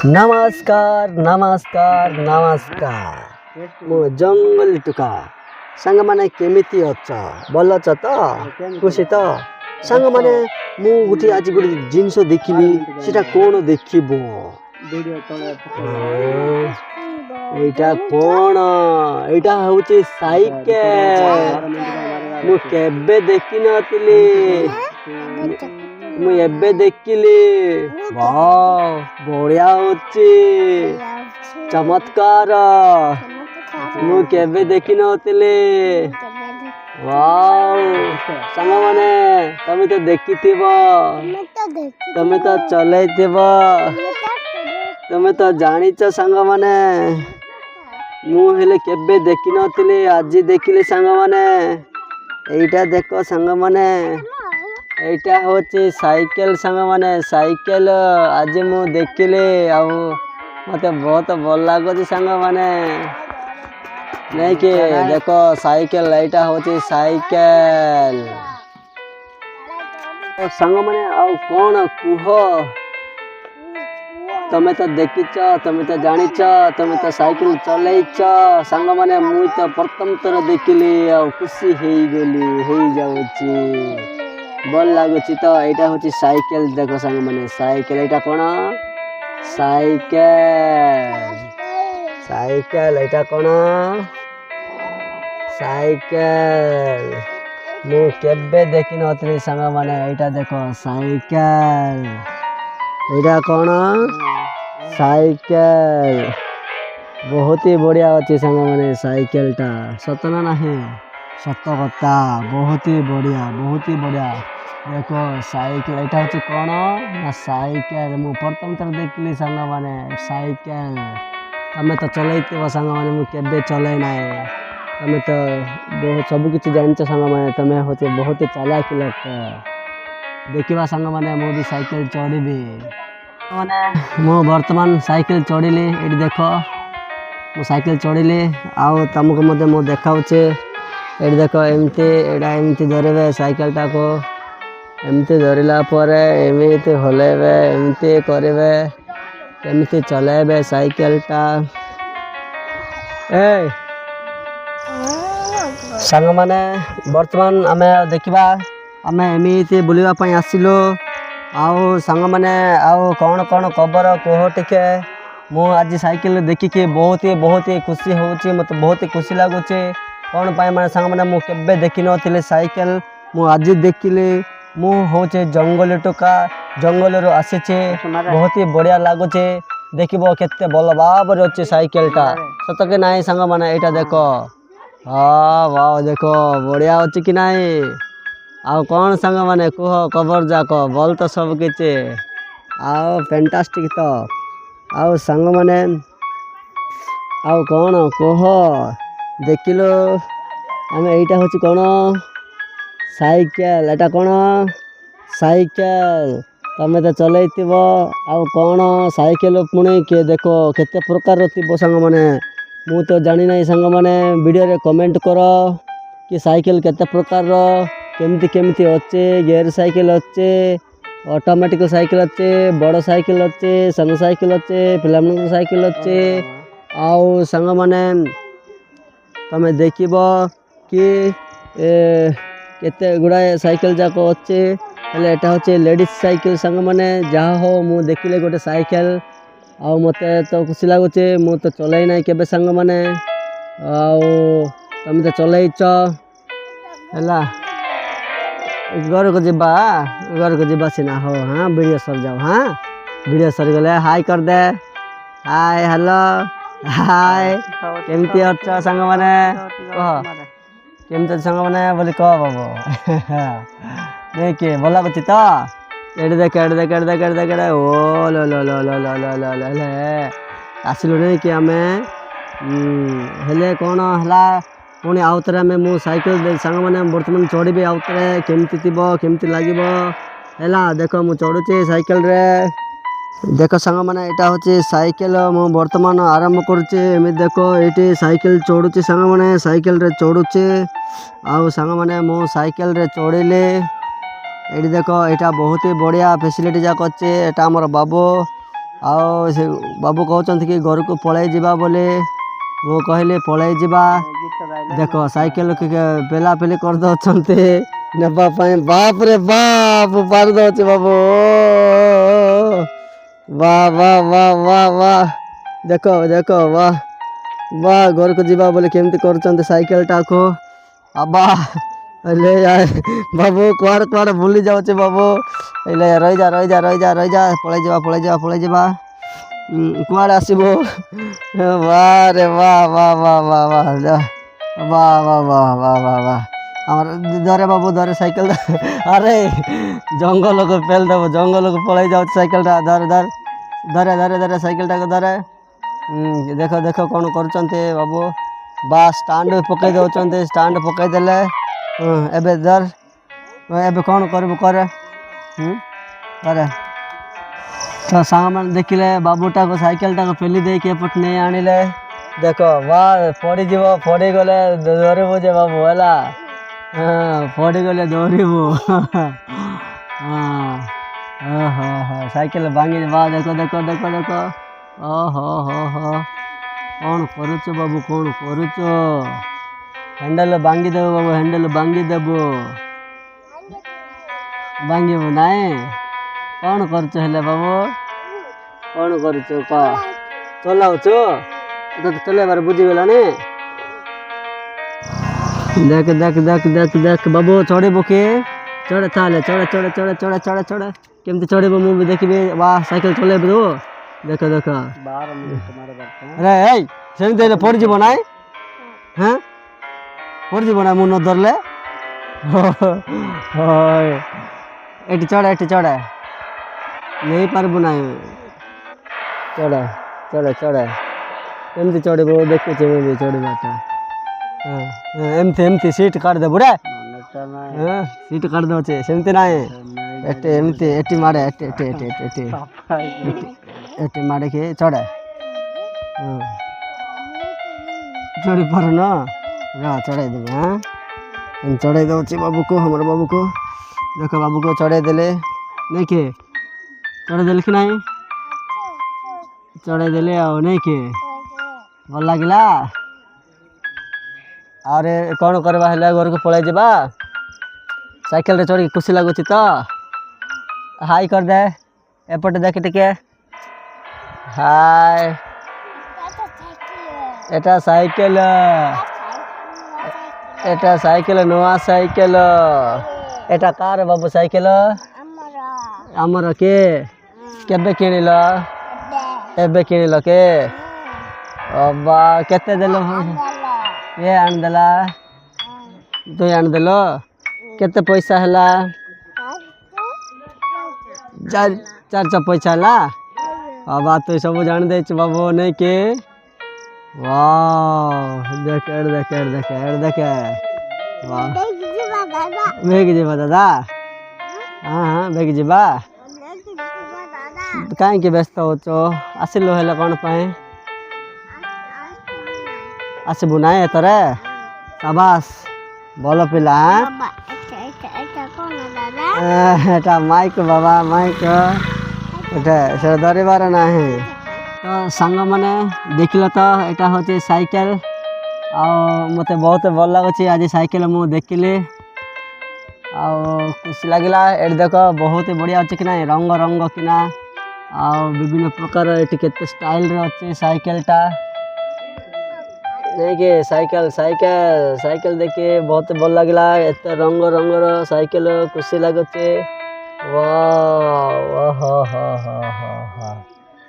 नमस्कार नमस्कार नमस्कार मो जंगल टुका सांग माने केमिति अछ भल अछ त खुशी त सांग माने मु गुटी आज गुटी जिंस देखिली सेटा कोन देखिबो एटा कोन एटा होची साइकेल मु केबे देखि नथिली मु एबे देखिली वाह बढ़िया होची चमत्कार मु केबे देखि नथिली वाह सांग माने तमे तो देखिथिबो तमे तो चलैथिबो तमे तो जानिच सांग माने मु हेले केबे देखि नथिली आज देखिली सांग माने एइटा देखो सांग माने एइटा होची साइकेल सांग माने साइकेल आज मु देखिले आ मते बहुत भल लागो सांग माने नहीं कि देखो साइकेल एइटा होची साइकेल सांग माने आ कोन कुह तमे तो देखिच तमे तो जानिच तमे तो साइकेल चलैच सांग माने मुई तो प्रथम थर देखिली आ खुशी हेई गेली हेई जाउची भल लागुची तो एटा होची साइकेल देखो सांग माने साइकेल एटा कोन साइकेल साइकेल एटा कोन साइकेल मु केबे देखि नथली सांग माने एटा देखो साइकेल एटा कोन साइकेल बहुत ही बढ़िया अच्छी सांग माने साइकेल टा सतना नहीं सत कथा बहुत ही बढ़िया देखो साइकेल एटा होची कोन ना साइकेल मु प्रथम थर देखली सांग माने साइकेल तमे तो चलैते सांग माने मु केबे चलै नाय तमे तो बहुत सब किछि जानिछ सांग माने तमे होते बहुत चालाक लोक देखिबा सांग माने मु भी साइकेल चढ़ीबी माने मु वर्तमान साइकेल चढ़ीली एटी देखो मु साइकेल चढ़ीली आउ तमको मते मु देखाउछे एटी देखो एमती एडा एमती धरबे साइकेल टा को एमती धरला पर एमती हलेबे एमती करबे एमती चलेबे साइकेल टा ए सांग माने वर्तमान आमे देखिबा आमे एमती बुलिबा पई आसिलो आउ सांग माने आउ कौन कौन खबर कह टिके मु आज साइकेल देखिके बहुत ही खुशी होची मत बहुत ही खुशी लागुचे कौन पाए माने सांग माने मु केबे देखि नथिले साइकेल मु आज देखिले मु होचे जंगल टोका जंगल रो आसीचे बहुत ही बढ़िया लागुचे देखिबो केते भल भाबरे अछि साइकेल टा सत के नाही सांग माने एटा देखो हां वाह देखो बढ़िया अछि कि नाही आउ कौन सांग माने कुह खबर जाको बोल तो सब किचे आउ फैंटास्टिक तो आउ सांग माने आउ कौन कुह देखिलो आमे एइटा होची कोन साइकेल एटा कोन साइकेल तमे तो चलैतिबो आउ कौन साइकेल पुणे के देखो केते प्रकार थिबो सांग माने मु तो जानि नाही सांग माने वीडियो रे कमेंट करो कि साइकेल केते प्रकार रो केमती केमती अच्छे गियर साइकेल अच्छे ऑटोमेटिक साइकेल अच्छे बड़ साइकेल अच्छे सन साइकेल अच्छे पिलामन साइकेल अच्छे आउ सांग माने तमे देखिबो कि केते गुड़ाए साइकेल जाको अच्छे हेले एटा होचे लेडीज साइकेल सांग माने जहा हो मु देखिले गोटे साइकेल आउ मते तो खुशी लागुचे मु तो चलै नाही केबे सांग माने आउ तमे तो चलैच हैला घर को जीवा सिना हो हाँ वीडियो सर जाओ हाँ वीडियो सर गले हाय कर दे हाय हेलो हाय केमती अच्छा सांग माने कह केमती सांग माने बोली कह बाबू नहीं के बोला कुछ तो एड दे ओ लो लो लो लो लो लो लो लो आसिलो नहीं कि आमे हेले कौन हला पुणी आउतरे आमे मु साइकेल सांग माने वर्तमान चढ़ी आउतरे केमती थिबो केमती लागिबो हैला देखो मु चढ़ुचे साइकेल रे देखो सांग माने एटा होचे साइकेल मु वर्तमान आरंभ करचे एमे देखो एटी साइकेल चढ़ुचे सांग माने साइकेल रे चढ़ुचे आउ सांग माने मु साइकेल रे चढ़िले एटी देखो एटा बहुत ही बढ़िया फैसिलिटी जाक अच्छे एटा हमर बाबू ଆଉ ସେ ବାବୁ କହୁଛନ୍ତି କି ଘରକୁ ପଳେଇ ଯିବା ବୋଲି ମୁଁ କହିଲି ପଳେଇ ଯିବା। ଦେଖ ସାଇକେଲ ପେଲାପେଲି କରିଦେଉଛନ୍ତି ନେବା ପାଇଁ। ବାପରେ ବାପ ପାରି ଦେଉଛି ବାବୁ। वाह वाह वाह वाह वाह देखो देखो वाह वाह घरକୁ ଯିବା ବୋଲି କେମିତି କରୁଛନ୍ତି ସାଇକେଲଟାକୁ। ଆବା ले जाए बाबू कुआड़े कुआड़े बुली जाऊे बाबू। ले रही जा रही जा रही जा रही जा पलि जा कुआड़े आसबो। वाह रे वाह वाह वाह वाह वाह वाह वाह वाह वाह वाह वाह धरे बाबू धरे साइकेल। अरे जंगल को पेल देव जंगल को पलि जाऊँ साइकेलटा। धरे धरे धरे धरे धरे साइकेलटा को धरे। देख देख कौन कर बाबू। बा स्टाण्ड पकई दौरान स्टाण्ड पकईदे। एबे धर एबे कौन करू कर। अरे तो सांग मैंने देखिले बाबूटा को साइकेलटा को पेली दे एपट नहीं आनिले। देख वाह पड़ीज पड़ीगले धरबू जे बाबू है। हाँ पड़ीगले धरबू। हाँ ओहो हो साइकेल भांगी वाह देखो देखो देखो देखो। ओहो हो कौन करुच बाबू कौन करुच। हैंडल भांगी देबू बाबू हैंडल भांगी देबू भांगीबू नाई। कौन करुच हेले बाबू कौन करुच कह चलाऊचु तो चलेबार बुझीगला। देख देख देख देख देख बाबू चढ़बू कि चढ़े ताले चढ़े चढ़े चढ़े चढ़े चढ़े चढ़े केमती चढ़ब मु भी देखी। वाह साइकेल चलेबू तू देख देख। अरे सेमती पड़ीज ना हाँ पड़ीज ना मु न धरले। एटी चढ़े एटी चढ़े नहीं पारबू ना। चढ़े चढ़े चढ़े एमती चढ़बू देखुच मुझे चढ़वाटा। हाँ एमती एमती सीट काट देबू रे। हाँ सीट काट दे सेमती ना एटे एमती एटी मारे एटे एटे एटे एटे एटे मारे कि चढ़े। चढ़ी पार न चढ़ाई देवे। हाँ चढ़ाई दौर बाबू को हमारे बाबू को। देख बाबू को चढ़ाई देले नहीं कि चढ़ाई देले कि नहीं चढ़ाई देले आओ नहीं कि भल लगिला। अरे कौन करवा है घर को पलि जा साइकेल चढ़ी खुशी लगुच तो हाई कर दे एपटे देख टिके हाय। एटा साइकेल एटा साइकेल नुआ साइकेल एटा कार बाबू साइकेल आमर के केबे किनिल एबे किनिल के अब्बा केते देल ये आनदेला तु आनदेल केते पैसा हैला। चार चार पैसा है। अब बात तो सब जान दे बाबू नहीं कि वाह देख देख देख देख वाह बेग जीवा दादा। हाँ हाँ बेग जीवा कहीं व्यस्त हो आसिलु है कौन पाए आसबू ना एतरे शाबाश भल पिला। एटा माइक बाबा माइक एटा से धरबार ना। तो सांग मैंने देखल तो यहाँ हूँ साइकेल मत बहुत भल लगुच आज साइकेल मु देखिली खुशी लगला। ये देख बहुत ही बढ़िया अच्छे कि ना रंग रंग किना विभिन्न प्रकार ये स्टाइल अच्छे साइकेलटा नहीं कि साइकेल साइकेल साइकेल देखिए बहुत भल लगला। एत रंग रंगर साइकेल खुशी लगुचे। वाह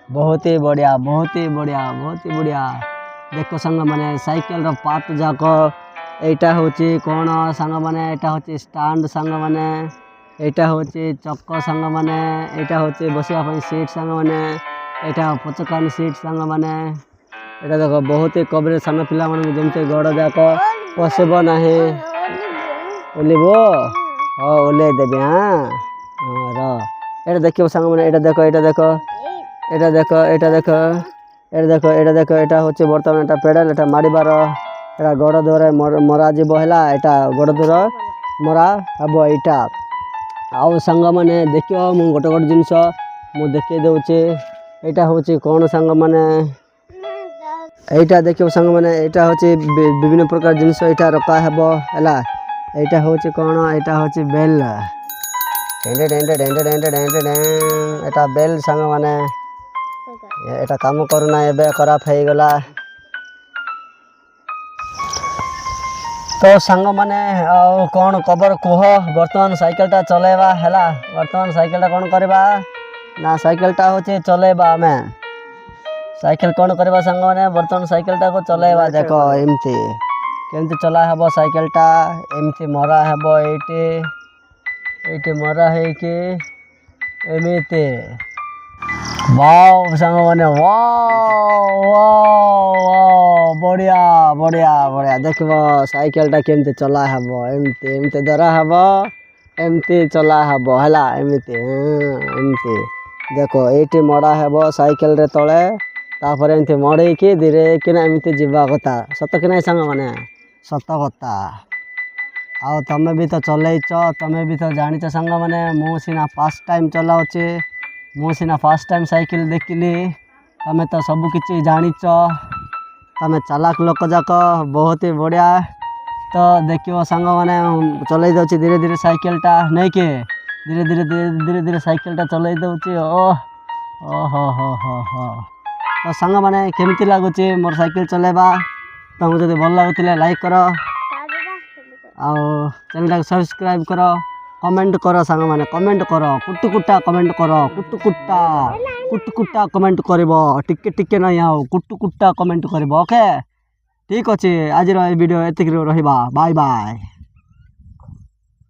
बहुत ही बढ़िया बहुत ही बढ़िया बहुत ही बढ़िया। देख सांग मैंने साइकेल पार्ट जाक यहाँ हूँ कौन सांग मैंने यहाँ हूँ स्टाण्ड सांग मैंने यहाँ हूँ चक सांग मैंने यहाँ हूँ बसवाई सीट सांग मैंने यहाँ पचकानी सीट सांग मैंने यहाँ देख बहुत ही कवरेज सान पिला जमी गड़ जाक पशब ना ओल्बो हाँ ओल्ल देवी। हाँ हाँ देखिए सांग मैंने यहाँ देख यहाँ देख यहाँ देख यहाँ देख यहाँ देख यहाँ देख यहाँ हूँ बर्तमान यहाँ पेडल यहाँ मारिबार यहाँ गड़ द्वारा मरा जीव है यहाँ गड़ द्वारा मरा हम यहाँ आउ सांग मैंने देख गोटे गोटे जिनस मु देखे दूचे ଏଇଟା ହେଉଛି କ'ଣ ସାଙ୍ଗମାନେ ଏଇଟା ଦେଖିବ ସାଙ୍ଗମାନେ ଏଇଟା ହେଉଛି ବିଭିନ୍ନ ପ୍ରକାର ଜିନିଷ ଏଇଟା ରଖା ହେବ ହେଲା। ଏଇଟା ହେଉଛି କ'ଣ ଏଇଟା ହେଉଛି ବେଲ୍ ଏଇଟା ବେଲ୍ ସାଙ୍ଗମାନେ ଏଇଟା କାମ କରୁନା ଏବେ ଖରାପ ହେଇଗଲା। ତ ସାଙ୍ଗମାନେ ଆଉ କ'ଣ ଖବର କୁହ। ବର୍ତ୍ତମାନ ସାଇକେଲଟା ଚଲେଇବା ହେଲା। ବର୍ତ୍ତମାନ ସାଇକେଲଟା କ'ଣ କରିବା ନା ସାଇକେଲଟା ହେଉଛି ଚଲେଇବା ଆମେ ସାଇକେଲ କ'ଣ କରିବା ସାଙ୍ଗମାନେ ବର୍ତ୍ତମାନ ସାଇକେଲଟାକୁ ଚଲେଇବା। ଦେଖ ଏମିତି କେମିତି ଚଲା ହେବ ସାଇକେଲଟା ଏମିତି ମରା ହେବ ଏଇଠି ମରା ହେଇକି ଏମିତି ବାଓ ସାଙ୍ଗମାନେ ବଢ଼ିଆ ବଢ଼ିଆ ବଢ଼ିଆ ଦେଖିବ ସାଇକେଲଟା କେମିତି ଚଲା ହେବ ଏମିତି ଧରା ହେବ ଏମିତି ଚଲା ହେବ ହେଲା। ଏମିତି ଦେଖ ଏଇଠି ମଡ଼ା ହେବ ସାଇକେଲରେ ତଳେ ତାପରେ ଏମିତି ମଡ଼େଇକି ଧୀରେ କିନା ଏମିତି ଯିବା କଥା। ସତ କି ନାହିଁ ସାଙ୍ଗମାନେ ସତ କଥା। ଆଉ ତମେ ବି ତ ଚଲେଇଛ ତମେ ବି ତ ଜାଣିଛ ସାଙ୍ଗମାନେ। ମୁଁ ସିନା ଫାର୍ଷ୍ଟ ଟାଇମ୍ ଚଲାଉଛି ମୁଁ ସିନା ଫାର୍ଷ୍ଟ ଟାଇମ୍ ସାଇକେଲ ଦେଖିଲି। ତମେ ତ ସବୁକିଛି ଜାଣିଛ ତମେ ଚାଲାକ ଲୋକ ଯାକ ବହୁତ ହି ବଢ଼ିଆ। ତ ଦେଖିବ ସାଙ୍ଗମାନେ ଚଲେଇ ଦେଉଛି ଧୀରେ ଧୀରେ ସାଇକେଲଟା ନେଇକି ଧୀରେ ସାଇକେଲଟା ଚଲେଇ ଦେଉଛି। ତ ସାଙ୍ଗମାନେ କେମିତି ଲାଗୁଛି ମୋର ସାଇକେଲ ଚଲେଇବା। ତମକୁ ଯଦି ଭଲ ଲାଗୁଥିଲେ ଲାଇକ୍ କର ଆଉ ଚ୍ୟାନେଲଟାକୁ ସବସ୍କ୍ରାଇବ୍ କର କମେଣ୍ଟ କର ସାଙ୍ଗମାନେ କମେଣ୍ଟ କର କୁଟୁକୁଟା କମେଣ୍ଟ କର କୁଟୁକୁଟା କମେଣ୍ଟ କରିବ ଟିକେ ନାହିଁ ଆଉ କୁଟୁକୁଟା କମେଣ୍ଟ କରିବ। ଓକେ ଠିକ୍ ଅଛି ଆଜିର ଏ ଭିଡ଼ିଓ ଏତିକିରେ ରହିବା ବାଏ ବାଏ।